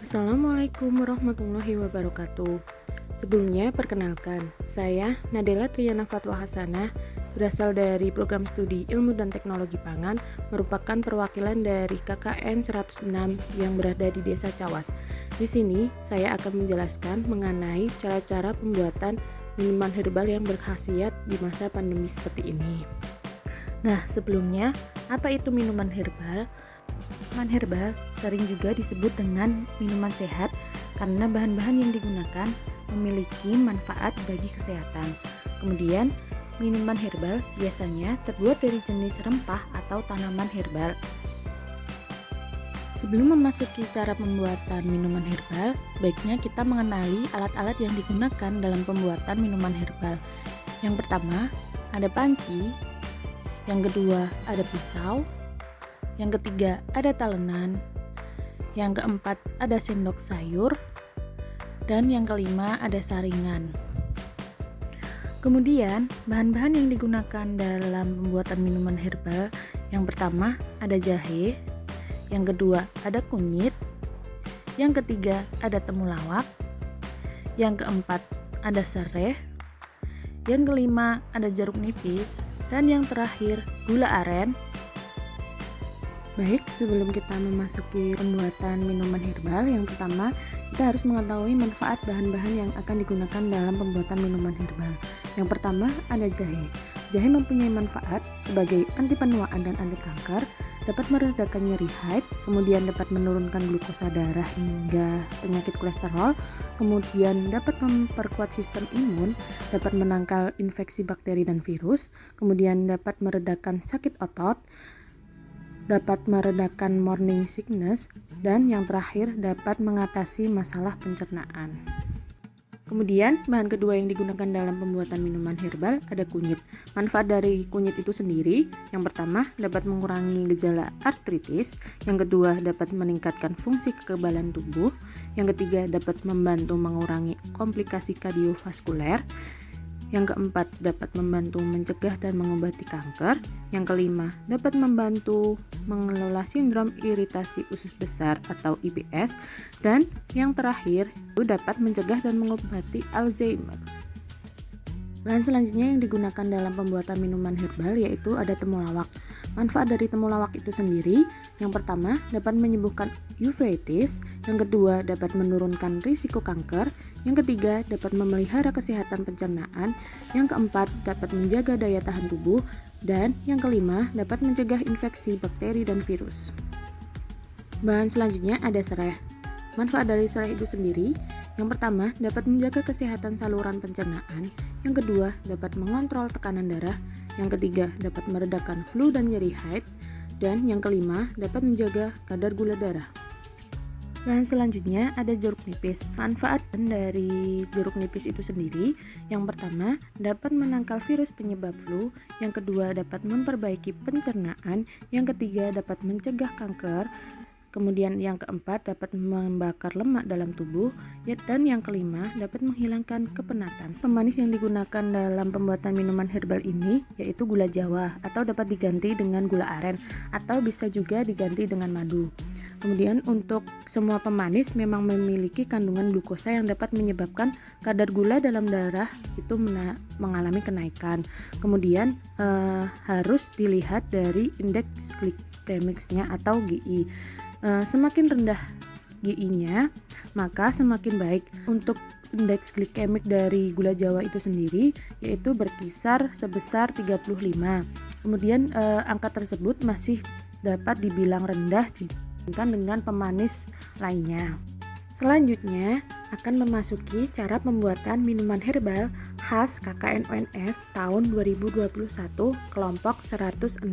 Assalamualaikum warahmatullahi wabarakatuh. Sebelumnya, perkenalkan, saya Nadela Triana Fatwa Hasanah, berasal dari program studi Ilmu dan Teknologi Pangan, merupakan perwakilan dari KKN 106 yang berada di Desa Cawas. Di sini, saya akan menjelaskan mengenai cara-cara pembuatan minuman herbal yang berkhasiat di masa pandemi seperti ini. Nah, sebelumnya, apa itu minuman herbal? Minuman herbal sering juga disebut dengan minuman sehat karena bahan-bahan yang digunakan memiliki manfaat bagi kesehatan. Kemudian, minuman herbal biasanya terbuat dari jenis rempah atau tanaman herbal. Sebelum memasuki cara pembuatan minuman herbal, sebaiknya kita mengenali alat-alat yang digunakan dalam pembuatan minuman herbal. Yang pertama, ada panci. Yang kedua, ada pisau. Yang ketiga, ada talenan. Yang keempat, ada sendok sayur. Dan yang kelima, ada saringan. Kemudian, bahan-bahan yang digunakan dalam pembuatan minuman herbal, yang pertama, ada jahe. Yang kedua, ada kunyit. Yang ketiga, ada temulawak. Yang keempat, ada serai. Yang kelima, ada jeruk nipis. Dan yang terakhir, gula aren. Baik, sebelum kita memasuki pembuatan minuman herbal, yang pertama kita harus mengetahui manfaat bahan-bahan yang akan digunakan dalam pembuatan minuman herbal. Yang pertama ada jahe. Jahe mempunyai manfaat sebagai anti penuaan dan anti kanker, dapat meredakan nyeri haid, kemudian dapat menurunkan glukosa darah hingga penyakit kolesterol, kemudian dapat memperkuat sistem imun, dapat menangkal infeksi bakteri dan virus, kemudian dapat meredakan sakit otot, dapat meredakan morning sickness, dan yang terakhir dapat mengatasi masalah pencernaan. Kemudian, bahan kedua yang digunakan dalam pembuatan minuman herbal ada kunyit. Manfaat dari kunyit itu sendiri, yang pertama dapat mengurangi gejala artritis, yang kedua dapat meningkatkan fungsi kekebalan tubuh, yang ketiga dapat membantu mengurangi komplikasi kardiovaskuler, yang keempat dapat membantu mencegah dan mengobati kanker, yang kelima dapat membantu mengelola sindrom iritasi usus besar atau IBS, dan yang terakhir itu dapat mencegah dan mengobati Alzheimer. Bahan selanjutnya yang digunakan dalam pembuatan minuman herbal yaitu ada temulawak. Manfaat dari temulawak itu sendiri, yang pertama dapat menyembuhkan uveitis, yang kedua dapat menurunkan risiko kanker, yang ketiga dapat memelihara kesehatan pencernaan, yang keempat dapat menjaga daya tahan tubuh, dan yang kelima dapat mencegah infeksi bakteri dan virus. Bahan selanjutnya ada serai. Manfaat dari serai itu sendiri, yang pertama dapat menjaga kesehatan saluran pencernaan, yang kedua dapat mengontrol tekanan darah, yang ketiga dapat meredakan flu dan nyeri haid, dan yang kelima dapat menjaga kadar gula darah. Bahan selanjutnya ada jeruk nipis. Manfaat dari jeruk nipis itu sendiri, yang pertama dapat menangkal virus penyebab flu, yang kedua dapat memperbaiki pencernaan, yang ketiga dapat mencegah kanker, kemudian yang keempat dapat membakar lemak dalam tubuh, dan yang kelima dapat menghilangkan kepenatan. Pemanis yang digunakan dalam pembuatan minuman herbal ini yaitu gula jawa, atau dapat diganti dengan gula aren, atau bisa juga diganti dengan madu. Kemudian untuk semua pemanis memang memiliki kandungan glukosa yang dapat menyebabkan kadar gula dalam darah itu mengalami kenaikan. Kemudian harus dilihat dari indeks glikemiknya atau GI. Semakin rendah GI-nya, maka semakin baik. Untuk indeks glikemik dari gula jawa itu sendiri yaitu berkisar sebesar 35. Kemudian angka tersebut masih dapat dibilang rendah dibandingkan dengan pemanis lainnya. Selanjutnya akan memasuki cara pembuatan minuman herbal khas KKN UNS tahun 2021 kelompok 106.